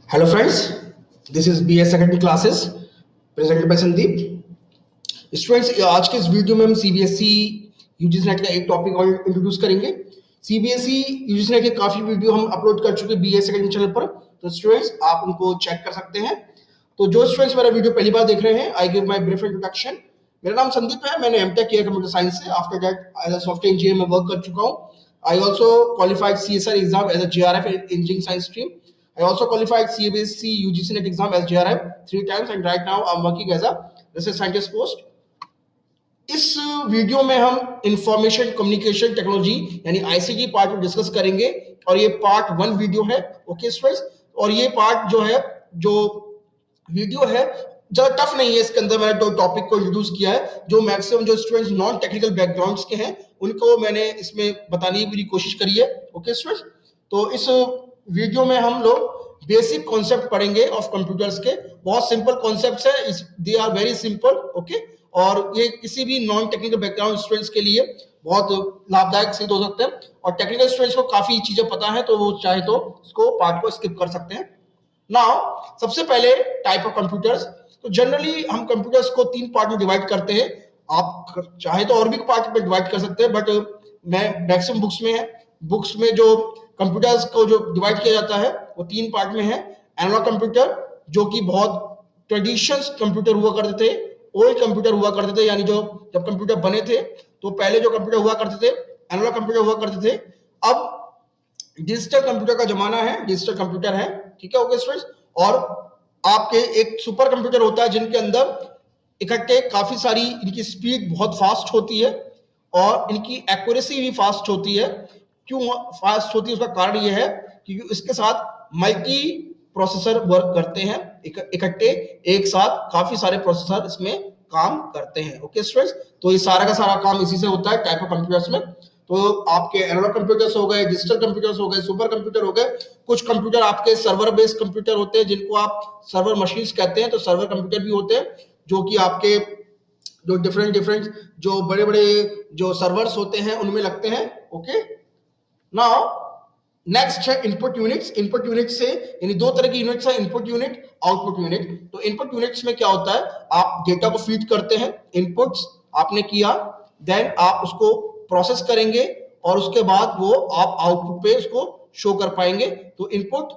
Hello friends, this is B S secondary classes presented by Sandeep. Students, आज के इस video में हम सीबीएसई यूजीसी नेट का एक टॉपिक और इंट्रोड्यूस करेंगे। सीबीएसई यूजीसी नेट के काफी वीडियो हम अपलोड कर चुके हैं बी एस सेकेंडरी चैनल पर, तो स्टूडेंट्स आप उनको चेक कर सकते हैं। तो जो स्टूडेंट्स मेरा वीडियो पहली बार देख रहे हैं, I give my brief introduction. मेरा नाम संदीप है, मैंने एमटेक किया कंप्यूटर साइंस से। After that as a software engineer में वर्क कर चुका हूँ। I also qualified CSR exam as a JRF in engineering science stream. I also qualified CBSE UGC NET exam as JRF 3 times, and right now I'm working as a research scientist post. इस video में हम information communication technology यानी ICT part को discuss करेंगे, और ये part 1 video है। Okay students, और ये पार्ट जो वीडियो है ज्यादा टफ नहीं है। इसके अंदर मैंने दो टॉपिक को इंट्रोड्यूस किया है जो मैक्सिमम जो स्टूडेंट्स नॉन टेक्निकल बैकग्राउंड्स के हैं उनको मैंने इसमें बताने की पूरी कोशिश करी है। ओके स्टूडेंट्स, तो इस वीडियो में हम लोग बेसिक कॉन्सेप्ट पढ़ेंगे ऑफ कंप्यूटर्स के। बहुत सिंपल कॉन्सेप्ट्स है, they are very simple. Okay, और ये किसी भी नॉन टेक्निकल बैकग्राउंड स्टूडेंट्स के लिए बहुत लाभदायक सिद्ध हो सकते हैं, और टेक्निकल स्टूडेंट्स को काफी चीजें पता है तो वो चाहे तो इसको पार्ट को स्किप कर सकते हैं। नाउ सबसे पहले टाइप ऑफ कंप्यूटर्स। तो जनरली हम कंप्यूटर्स को 3 पार्ट में डिवाइड करते हैं। आप चाहे तो और भी पार्ट में डिवाइड कर सकते हैं, बट मैं मैक्सिमम बुक्स में जो कंप्यूटर्स को जो डिवाइड किया जाता है वो 3 पार्ट में है। एनालॉग कंप्यूटर, जो कि बहुत ट्रेडिशनल कंप्यूटर हुआ करते थे, ओल्ड कंप्यूटर हुआ करते थे, यानी जो जब कंप्यूटर बने थे तो पहले जो कंप्यूटर हुआ करते थे एनालॉग कंप्यूटर हुआ करते थे। अब डिजिटल कंप्यूटर का जमाना है, डिजिटल कंप्यूटर है। ठीक है, ओके स्टूडेंट्स। और आपके एक सुपर कंप्यूटर होता है जिनके अंदर इकट्ठे काफी सारी, इनकी स्पीड बहुत फास्ट होती है और इनकी एक्यूरेसी भी फास्ट होती है। क्यों फास्ट होती है उसका कारण यह है क्योंकि इसके साथ मल्टी प्रोसेसर वर्क करते हैं, इकट्ठे एक साथ काफी सारे प्रोसेसर इसमें काम करते हैं। ओके स्टूडेंट्स, तो ये सारा का सारा काम इसी से होता है टाइप ऑफ कंप्यूटर्स में। तो आपके एनालॉग कंप्यूटर्स हो गए, डिजिटल कंप्यूटर्स हो गए, सुपर कंप्यूटर हो गए। कुछ कंप्यूटर आपके सर्वर बेस्ड कंप्यूटर होते हैं जिनको आप सर्वर मशीन्स कहते हैं, तो सर्वर कंप्यूटर भी होते हैं जो कि आपके जो डिफरेंट डिफरेंट जो बड़े बड़े जो सर्वर्स होते हैं उनमें लगते हैं। ओके, नाउ नेक्स्ट है इनपुट यूनिट्स। इनपुट यूनिट से यानी 2 तरह की यूनिट्स है, इनपुट यूनिट, आउटपुट यूनिट। तो इनपुट यूनिट्स में क्या होता है, आप डेटा को फीड करते हैं, इनपुट्स आपने किया, देन आप उसको प्रोसेस करेंगे और उसके बाद वो आप आउटपुट पे उसको शो कर पाएंगे। तो input,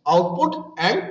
output and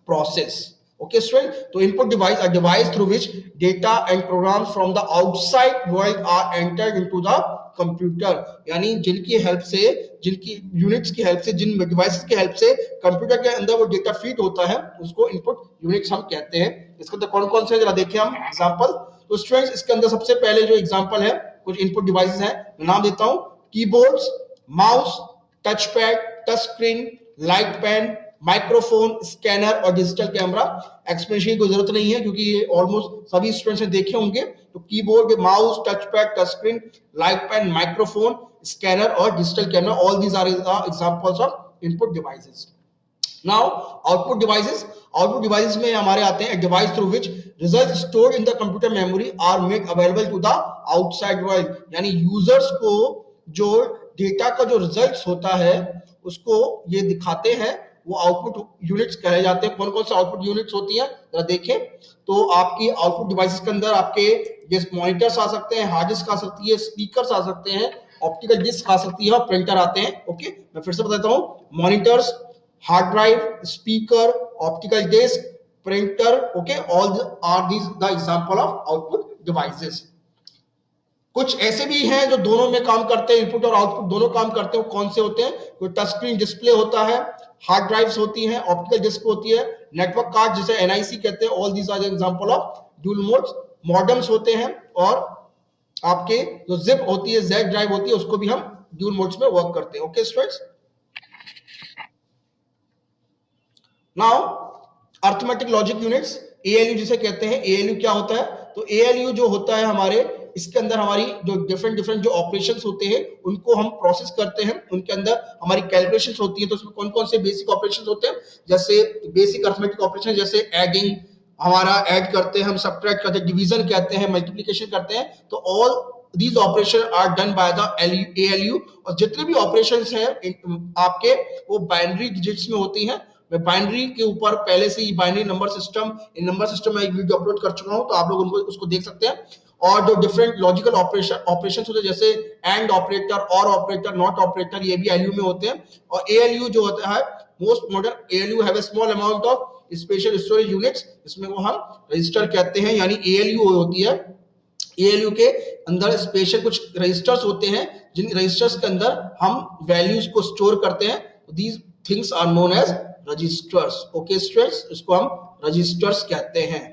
process. Okay student, तो input device a device through which data and programs from the outside world are entered into the computer, यानी जिनकी हेल्प से, जिनकी यूनिट्स की हेल्प से, जिन डिवाइसेस की हेल्प से कंप्यूटर के अंदर वो डेटा फीड होता है उसको इनपुट यूनिट्स हम कहते हैं। इसके अंदर कौन कौन से जरा देखें हम एग्जांपल। तो स्टूडेंट्स इसके अंदर सबसे पहले जो एग्जांपल है, कुछ इनपुट डिवाइसेस हैं, मैं नाम देता हूं। Keyboards, mouse, touch pad, touch screen, light pen, microphone, scanner और डिजिटल कैमरा। एक्सप्लेनेशन की जरूरत नहीं है क्योंकि ये ऑलमोस्ट सभी स्टूडेंट्स ने देखे होंगे। तो keyboard, mouse, touch pad, touch screen, light pen, microphone, scanner और digital camera, all these are examples of input devices. Now output devices. Output devices में हमारे आते हैं device through which result stored in the computer memory are made available to the outside world, यानी users को जो data का जो results होता है उसको ये दिखाते हैं, वो आउटपुट यूनिट्स कहे जाते हैं। कौन कौन से आउटपुट यूनिट्स होती है जरा देखें। तो आपकी आउटपुट डिवाइसेस के अंदर आपके ये मॉनिटर्स आ सकते हैं, हार्ड डिस्क आ सकती है, स्पीकर्स आ सकते हैं, ऑप्टिकल डिस्क आ सकती है और प्रिंटर आते हैं। ओके, मैं फिर से बताता हूँ, monitors, hard drive, speaker, optical disk, printer. Okay, all are these the example of output devices. कुछ ऐसे भी हैं जो दोनों में काम करते हैं, इनपुट और आउटपुट दोनों काम करते हैं। कौन से होते हैं, कोई टच स्क्रीन डिस्प्ले होता है, हार्ड ड्राइव्स होती हैं, ऑप्टिकल डिस्क होती है, नेटवर्क कार्ड जिसे एनआईसी कहते हैं, all these are example of dual modes. Modems होते हैं और आपके जो जिप होती है, जेड ड्राइव होती है, उसको भी हम ड्यूल मोड्स में वर्क करते हैं। Okay students, now arithmetic logic units, ALU जिसे कहते हैं। एएलयू क्या होता है, तो एएलयू जो होता है हमारे, इसके अंदर हमारी जो डिफरेंट डिफरेंट जो ऑपरेशंस होते हैं उनको हम प्रोसेस करते हैं, उनके अंदर हमारी कैलकुलेशंस होती है। तो उसमें कौन कौन से बेसिक ऑपरेशंस होते हैं, जैसे बेसिक अर्थमेटिक ऑपरेशन, जैसे एडिंग, हमारा ऐड करते हैं हम, सब्ट्रैक्ट करते हैं, डिवीजन कहते हैं, मल्टीप्लिकेशन करते हैं। तो all these operation are done by the ALU, और जितने भी ऑपरेशंस हैं आपके वो बाइनरी डिजिट्स में होती हैं। मैं बाइनरी के ऊपर पहले से ही बाइनरी नंबर सिस्टम, इन नंबर सिस्टम में एक वीडियो अपलोड कर चुका हूं, तो आप लोग उनको उसको देख सकते हैं। और जो डिफरेंट लॉजिकल ऑपरेशन होते हैं जैसे एंड ऑपरेटर, और ऑपरेटर, नॉट ऑपरेटर, ये भी एलयू में होते हैं। और एएलयू जो होता है, most modern ALU have a small amount of special storage units, इसमें वो हम रजिस्टर कहते हैं, यानी एएलयू होती है। एएलयू के अंदर स्पेशल कुछ रजिस्टर्स होते हैं, जिन रजिस्टर्स के अंदर हम वैल्यूज को स्टोर करते हैं। These things are known as registers. Okay students, इसको हम रजिस्टर्स कहते हैं।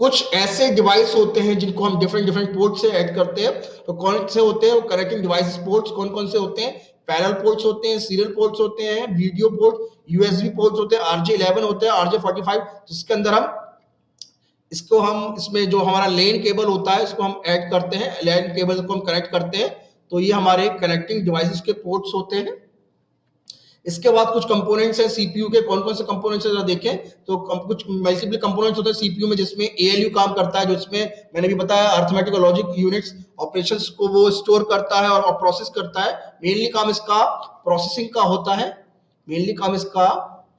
कुछ ऐसे डिवाइस होते हैं जिनको हम डिफरेंट डिफरेंट पोर्ट से ऐड करते हैं। तो कौन से होते हैं वो कनेक्टिंग डिवाइस पोर्ट्स? कौन कौन से होते हैं? पैरेलल पोर्ट्स होते हैं, सीरियल पोर्ट्स होते हैं, वीडियो पोर्ट, यूएसबी पोर्ट्स होते हैं, RJ11 होते हैं, RJ45, जिसके अंदर हम इसमें जो हमारा लेन केबल होता है इसको हम ऐड करते हैं, लेन केबल को हम कनेक्ट करते हैं। तो ये हमारे कनेक्टिंग डिवाइसेस के पोर्ट्स होते हैं। इसके बाद कुछ कंपोनेंट्स हैं सीपीयू के। कौन कौन से कंपोनेंट्स हैं जरा देखें। तो कुछ मल्टीपल कंपोनेंट्स होते हैं सीपीयू में, जिसमें एएलयू काम करता है, जो इसमें मैंने भी बताया अरिथमेटिक और लॉजिक यूनिट्स ऑपरेशंस को वो स्टोर करता है और प्रोसेस करता है। मेनली काम इसका प्रोसेसिंग का होता है, मेनली काम इसका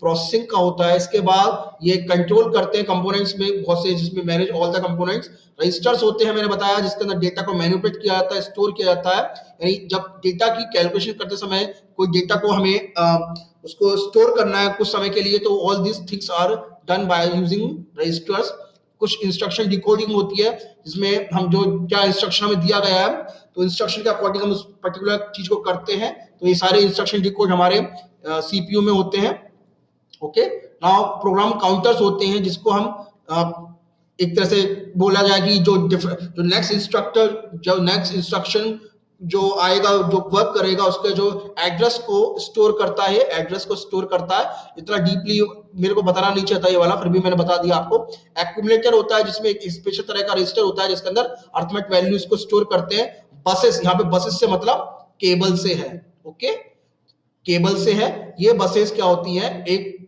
प्रोसेसिंग का होता है। इसके बाद ये कंट्रोल करते हैं कंपोनेंट्स में बहुत से, जिसमें manage all the components. Registers होते हैं मैंने बताया, जिसके अंदर डेटा को मैनिपुलेट किया जाता है, स्टोर किया जाता है। यानी जब डेटा की कैलकुलेशन करते समय कोई डेटा को हमें उसको स्टोर करना है कुछ समय के लिए, तो all this things are done by using registers. कुछ इंस्ट्रक्शन डिकोडिंग होती है, जिसमें हम जो क्या इंस्ट्रक्शन हमें दिया गया है, तो इंस्ट्रक्शन के अकॉर्डिंग हम उस पर्टिकुलर चीज को करते हैं। तो ये सारे इंस्ट्रक्शन डिकोड हमारे सीपीयू में होते हैं। ओके, नाउ प्रोग्राम काउंटर्स होते हैं, जिसको हम एक तरह से बोला जाए कि जो नेक्स्ट इंस्ट्रक्शन जो आएगा, जो वर्क करेगा, उसके जो एड्रेस को स्टोर करता है, एड्रेस को स्टोर करता है। इतना डीपली मेरे को बताना नहीं चाहता ये वाला, फिर भी मैंने बता दिया आपको। एक्यूमुलेटर होता है, जिसमें एक स्पेशल तरह का रजिस्टर होता है, जिसके अंदर अरिथमेटिक वैल्यूज को स्टोर करते हैं। बसेस, यहाँ पे बसेस से मतलब केबल से है। ओके, केबल से है। ये बसेस क्या होती हैं, एक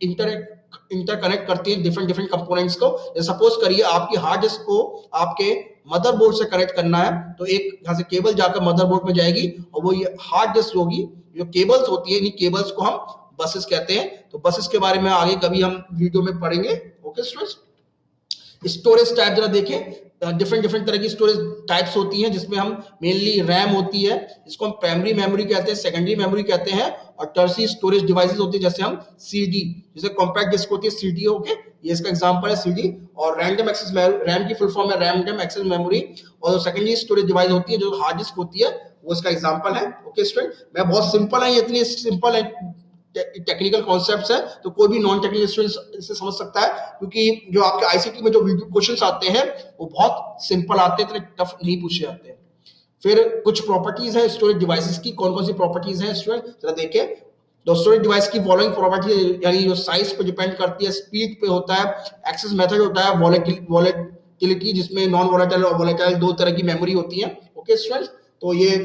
इंटरकनेक्ट करती हैं डिफरेंट डिफरेंट कंपोनेंट्स को। सपोज करिए आपकी हार्ड डिस्क को आपके मदरबोर्ड से कनेक्ट करना है, तो एक यहाँ से केबल जाकर मदरबोर्ड में जाएगी, और वो ये हार्ड डिस्क होगी। जो केबल्स होती है, इन केबल्स को हम बसेस कहते हैं। तो बसेस के बारे में आगे कभी हम वीडियो में पढ़ेंगे। ओके स्टूडेंट्स, स्टोरेज टाइप जरा देखें। डिफरेंट डिफरेंट तरह की स्टोरेज टाइप्स होती हैं, जिसमें हम मेनली रैम होती है, इसको हम प्राइमरी मेमोरी कहते हैं, सेकेंडरी मेमोरी कहते हैं, और टर्शियरी स्टोरेज डिवाइसेस होती है, जैसे हम सीडी, जैसे कॉम्पैक्ट डिस्क होती है सीडी। ओके, ये इसका एग्जांपल है सीडी। और रैंडम एक्सेस, रैम की फुल फॉर्म है रैंडम एक्सेस मेमोरी। और सेकेंडरी स्टोरेज डिवाइस होती है जो हार्ड डिस्क होती है, वो इसका एग्जांपल है। ओके स्टूडेंट, मैं बहुत सिंपल है, इतनी सिंपल है, टेक्निकल कॉन्सेप्ट्स है, तो कोई भी नॉन टेक्निकल स्टूडेंट इसे समझ सकता है, क्योंकि जो आपके आईसीटी में जो वीडियो क्वेश्चंस आते हैं वो बहुत सिंपल आते हैं, इतने टफ नहीं पूछे जाते हैं। फिर कुछ प्रॉपर्टीज है स्टोरेज डिवाइसेस की। कौन कौन सी प्रॉपर्टीज हैं स्टूडेंट, जरा देखिए। तो स्टोरेज डिवाइस की फॉलोइंग प्रॉपर्टी, यानी जो साइज पे डिपेंड करती है, स्पीड पे होता है, एक्सेस मेथड होता है, वॉलेटिलिटी, जिसमें नॉन वॉलेटाइल और वॉलेटाइल दो तरह की मेमोरी होती है। ओके स्टूडेंट्स, तो ये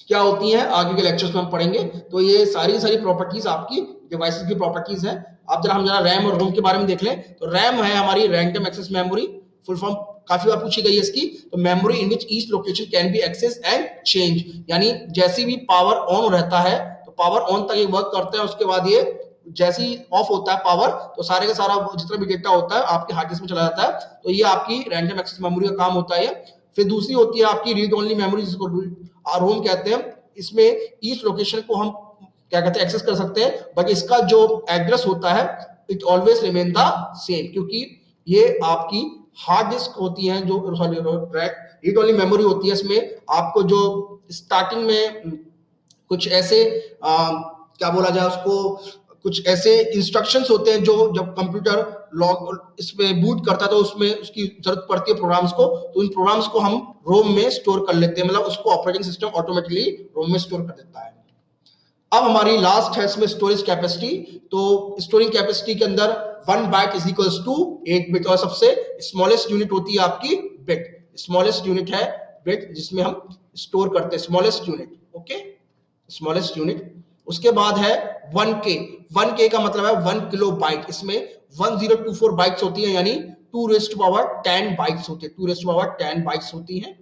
क्या होती है आगे के लेक्चर्स में हम पढ़ेंगे। तो ये सारी प्रॉपर्टीज आपकी डिवाइसेस की प्रॉपर्टीज हैं। अब हम जरा रैम और रोम के बारे में देख लें। तो रैम है हमारी random access memory, full form काफी बार पूछी गई है इसकी। तो memory in which each location can be access and change, यानी जैसी भी पावर ऑन रहता है तो पावर ऑन तक ये वर्क करता है, उसके बाद ये जैसे ही ऑफ होता है पावर, तो सारे का सारा जितना भी डेटा होता है आपके हार्ड डिस्क में चला जाता है। तो ये आपकी रैंडम एक्सेस मेमोरी का काम होता है। फिर दूसरी होती है आपकी रीड ओनली मेमोरी, जिसको रोम कहते हैं। इसमें ईच लोकेशन को हम क्या कहते हैं, एक्सेस कर सकते हैं, बट इसका जो एड्रेस होता है it always remain the same, क्योंकि ये आपकी हार्ड डिस्क होती है, जो रीड ओनली मेमोरी होती है। इसमें आपको जो स्टार्टिंग में कुछ ऐसे क्या बोला जाए उसको, कुछ ऐसे इंस्ट्रक्शंस होते हैं जो जब कंप्यूटर लॉग इसमें बूट करता है तो उसमें उसकी जरूरत पड़ती है प्रोग्राम्स को, तो इन प्रोग्राम्स को हम रोम में स्टोर कर लेते हैं, मतलब उसको ऑपरेटिंग सिस्टम ऑटोमेटिकली रोम में स्टोर कर देता है। अब हमारी लास्ट है इसमें स्टोरेज कैपेसिटी। तो स्टोरेज कैपेसिटी के अंदर 1 byte is equals to 8 bit, और सबसे स्मॉलेस्ट यूनिट होती है आपकी बिट। स्मॉलेस्ट यूनिट है बिट, जिसमें हम स्टोर करते हैं, smallest unit. Okay, smallest unit. उसके बाद है 1K। 1K का मतलब है 1 किलो बाइट। इसमें 1024 बाइट्स होती है, यानी 2 रेज़ टू पावर 10 बाइट्स होती है, 2 रेज़ टू पावर 10 बाइट्स होती हैं।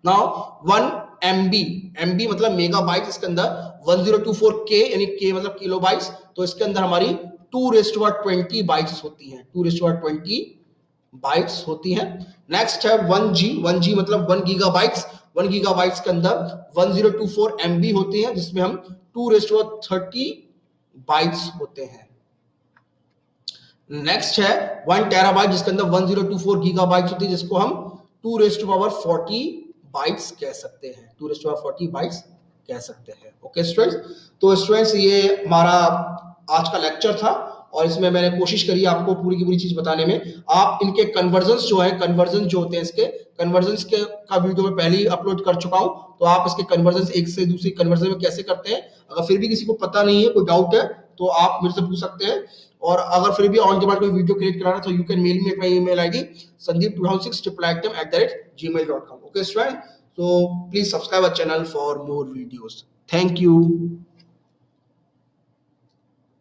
नाउ 1 एमबी, एमबी मतलब मेगाबाइट, इसके अंदर 1024 के यानी के मतलब किलोबाइट्स, तो इसके अंदर हमारी 2⁻20 बाइट्स होती हैं, 2⁻20 बाइट्स होती हैं। नेक्स्ट है 1G, 1G मतलब 1 गीगाबाइट्स, 1 गीगाबाइट्स के अंदर 1024 MB होते हैं, जिसमें हम 2⁻30 बाइट्स होते हैं। नेक्स्ट है 1 टेराबाइट, जिसके अंदर 1024 गीगाबाइट्स होती है, जिसको हम 2⁻40 बाइट्स कह सकते हैं, 2⁻40 बाइट्स कह सकते हैं। ओके स्टूडेंट्स, तो स्टूडेंट्स ये हमारा आज का लेक्चर था और इसमें मैंने कोशिश करी आपको पूरी की पूरी चीज बताने में। आप इनके कन्वर्जन्स जो है, कन्वर्जन जो होते हैं इसके कन्वर्जन्स के का वीडियो में पहले ही अपलोड कर चुका हूं, तो आप इसके कन्वर्जन्स एक से दूसरी कन्वर्जन में कैसे करते हैं, अगर फिर भी किसी को पता नहीं है, कोई डाउट है, तो आप मेरे से पूछ सकते हैं। और अगर फिर भी ऑन डिमांड कोई वीडियो क्रिएट कराना तो you can mail me at my email ID sandeep2006@gmail.com. Okay student, so please subscribe our channel for more videos. Thank you.